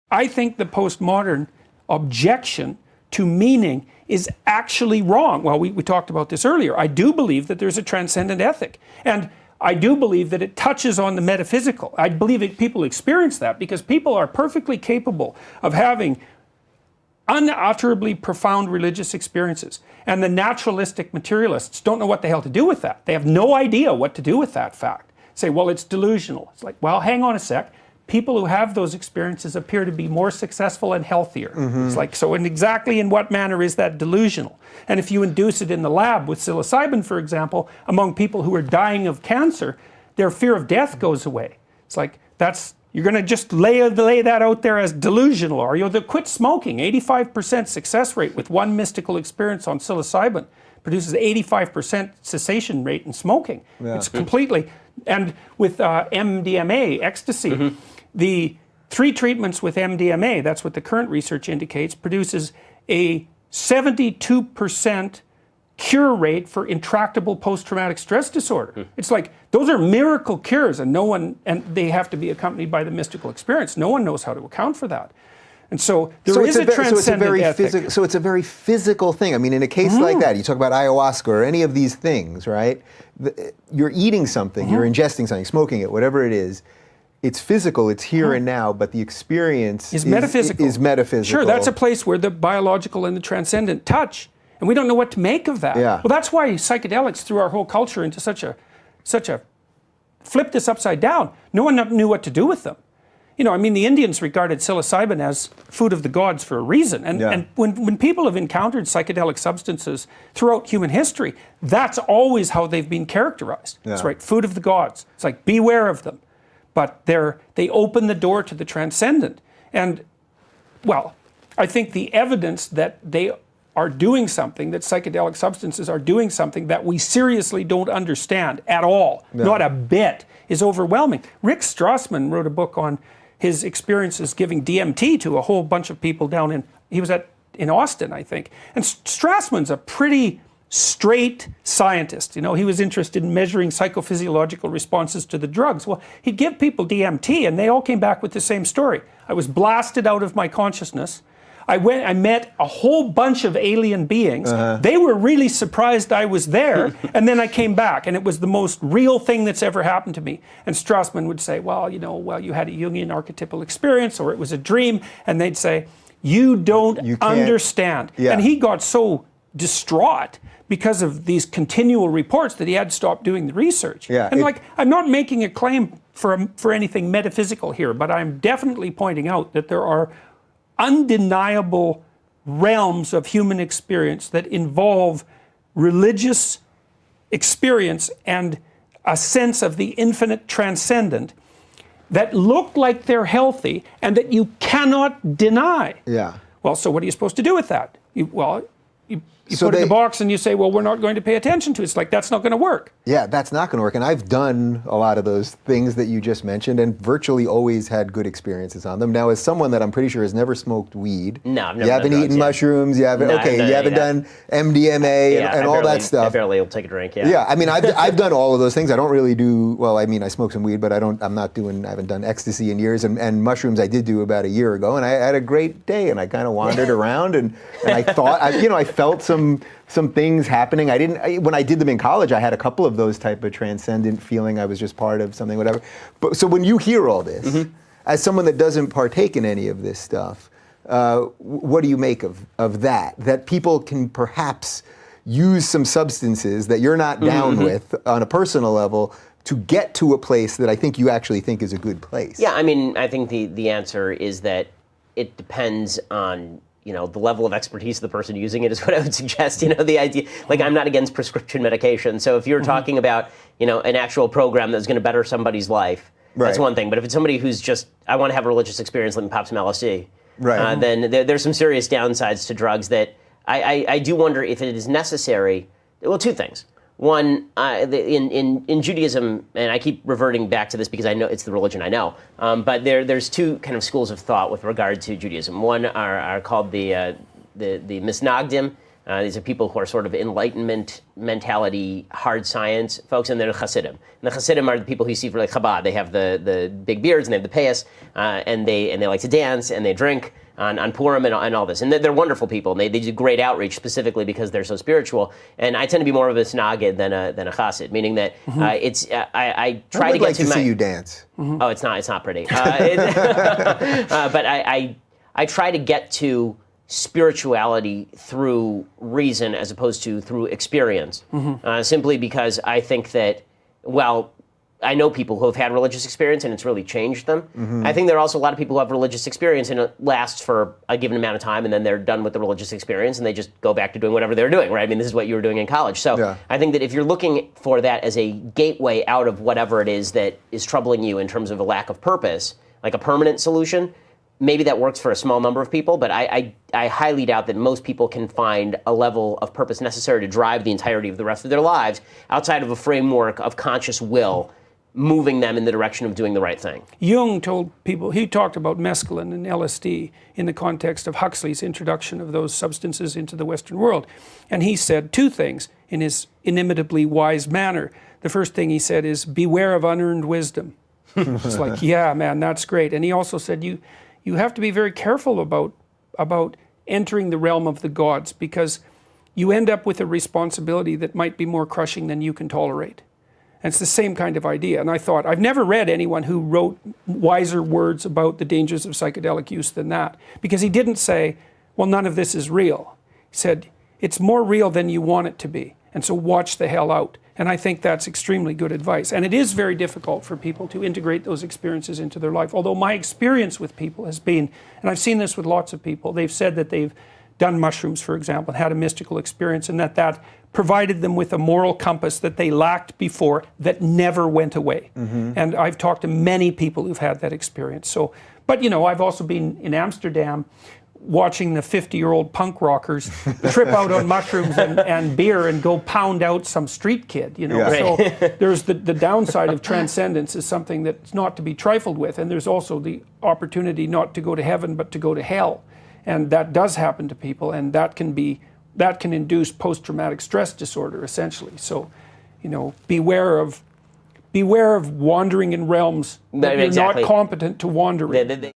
I think the postmodern objection to meaning is actually wrong. Well, we talked about this earlier. I do believe that there's a transcendent ethic. And I do believe that it touches on the metaphysical. I believe people experience that because people are perfectly capable of having unutterably profound religious experiences. And the naturalistic materialists don't know what the hell to do with that. They have no idea what to do with that fact. Say, well, it's delusional. It's like, well, hang on a sec. People who have those experiences appear to be more successful and healthier. It's like, so exactly in what manner is that delusional? And if you induce it in the lab with psilocybin, for example, among people who are dying of cancer, their fear of death goes away. It's like, you're going to just lay that out there as delusional, or they'll quit smoking. 85% success rate with one mystical experience on psilocybin produces 85% cessation rate in smoking. Yeah. It's completely, and with MDMA, ecstasy, the 3 treatments with MDMA, that's what the current research indicates, produces a 72% cure rate for intractable post-traumatic stress disorder. It's like, those are miracle cures, and they have to be accompanied by the mystical experience. No one knows how to account for that. And so there is a transcendent ethic. So it's a very physical thing. I mean, in a case like that, you talk about ayahuasca or any of these things, right? You're eating something, you're ingesting something, smoking it, whatever it is. It's physical, it's here and now, but the experience is metaphysical. Sure, that's a place where the biological and the transcendent touch. And we don't know what to make of that. Yeah. Well, that's why psychedelics threw our whole culture into such a flipped this upside down. No one knew what to do with them. You know, I mean, the Indians regarded psilocybin as food of the gods for a reason. And when people have encountered psychedelic substances throughout human history, that's always how they've been characterized. That's right, food of the gods. It's like, beware of them. But they open the door to the transcendent. And, well, I think the evidence that they are doing something, that psychedelic substances are doing something that we seriously don't understand at all, not a bit, is overwhelming. Rick Strassman wrote a book on his experiences giving DMT to a whole bunch of people down he was in Austin, I think. And Strassman's a pretty straight scientist. You know, he was interested in measuring psychophysiological responses to the drugs. Well, he'd give people DMT and they all came back with the same story. I was blasted out of my consciousness. I met a whole bunch of alien beings. They were really surprised I was there, and then I came back, and it was the most real thing that's ever happened to me. And Strassman would say, well, you had a Jungian archetypal experience, or it was a dream, and they'd say, you don't understand. Yeah. And he got so distraught because of these continual reports that he had to stop doing the research. Yeah, and I'm not making a claim for anything metaphysical here, but I'm definitely pointing out that there are undeniable realms of human experience that involve religious experience and a sense of the infinite transcendent that look like they're healthy and that you cannot deny. Yeah. Well, so what are you supposed to do with that? You put it in a box and you say, well, we're not going to pay attention to it. It's like, that's not going to work. Yeah, that's not going to work. And I've done a lot of those things that you just mentioned and virtually always had good experiences on them. Now, as someone that I'm pretty sure has never smoked weed, I've never you haven't eaten mushrooms, you haven't, you haven't done MDMA and all that stuff. I barely will take a drink, Yeah, I mean, I've done all of those things. I don't really do, well, I mean, I smoke some weed, but I haven't done ecstasy in years, and mushrooms I did do about a year ago, and I had a great day, and I kind of wandered around, and I thought, I felt some things happening. When I did them in college, I had a couple of those type of transcendent feeling. I was just part of something, whatever. But so when you hear all this, as someone that doesn't partake in any of this stuff, what do you make of that? That people can perhaps use some substances that you're not down with on a personal level to get to a place that I think you actually think is a good place. Yeah, I mean, I think the answer is that it depends on the level of expertise of the person using it is what I would suggest. The idea, like, I'm not against prescription medication. So if you're talking about, an actual program that's going to better somebody's life, that's one thing. But if it's somebody who's just, I want to have a religious experience, let me pop some LSD, then there's some serious downsides to drugs that I do wonder if it is necessary. Well, two things. One, in Judaism, and I keep reverting back to this because I know it's the religion I know, but there's two kind of schools of thought with regard to Judaism. One are called the Misnagdim, These are people who are sort of Enlightenment mentality, hard science folks, and they're Hasidim. And the Hasidim are the people who you see for like Chabad. They have the big beards and they have the payas, and they like to dance and they drink on Purim and all this. And they're wonderful people, and they do great outreach specifically because they're so spiritual. And I tend to be more of a Snagid than a Chassid, meaning that I try to get to see you dance. Oh, it's not pretty. But I try to get to spirituality through reason as opposed to through experience, simply because I think that, well, I know people who have had religious experience and it's really changed them. I think there are also a lot of people who have religious experience and it lasts for a given amount of time and then they're done with the religious experience and they just go back to doing whatever they're doing, right? I mean, this is what you were doing in college. So I think that if you're looking for that as a gateway out of whatever it is that is troubling you in terms of a lack of purpose, like a permanent solution, maybe that works for a small number of people, but I highly doubt that most people can find a level of purpose necessary to drive the entirety of the rest of their lives outside of a framework of conscious will moving them in the direction of doing the right thing. Jung told people, he talked about mescaline and LSD in the context of Huxley's introduction of those substances into the Western world. And he said two things in his inimitably wise manner. The first thing he said is, beware of unearned wisdom. It's like, yeah, man, that's great. And he also said, you have to be very careful about entering the realm of the gods because you end up with a responsibility that might be more crushing than you can tolerate. And it's the same kind of idea. And I thought, I've never read anyone who wrote wiser words about the dangers of psychedelic use than that. Because he didn't say, well, none of this is real. He said, it's more real than you want it to be. And so watch the hell out. And I think that's extremely good advice. And it is very difficult for people to integrate those experiences into their life. Although my experience with people has been, and I've seen this with lots of people, they've said that they've done mushrooms, for example, and had a mystical experience, and that provided them with a moral compass that they lacked before that never went away. And I've talked to many people who've had that experience. So, but you know, I've also been in Amsterdam watching the 50-year-old punk rockers trip out on mushrooms and beer and go pound out some street kid, you know. So there's the downside of transcendence is something that's not to be trifled with, and there's also the opportunity not to go to heaven but to go to hell. And that does happen to people, and that can induce post-traumatic stress disorder, essentially. So, you know, beware of wandering in realms that you're not competent to wander in.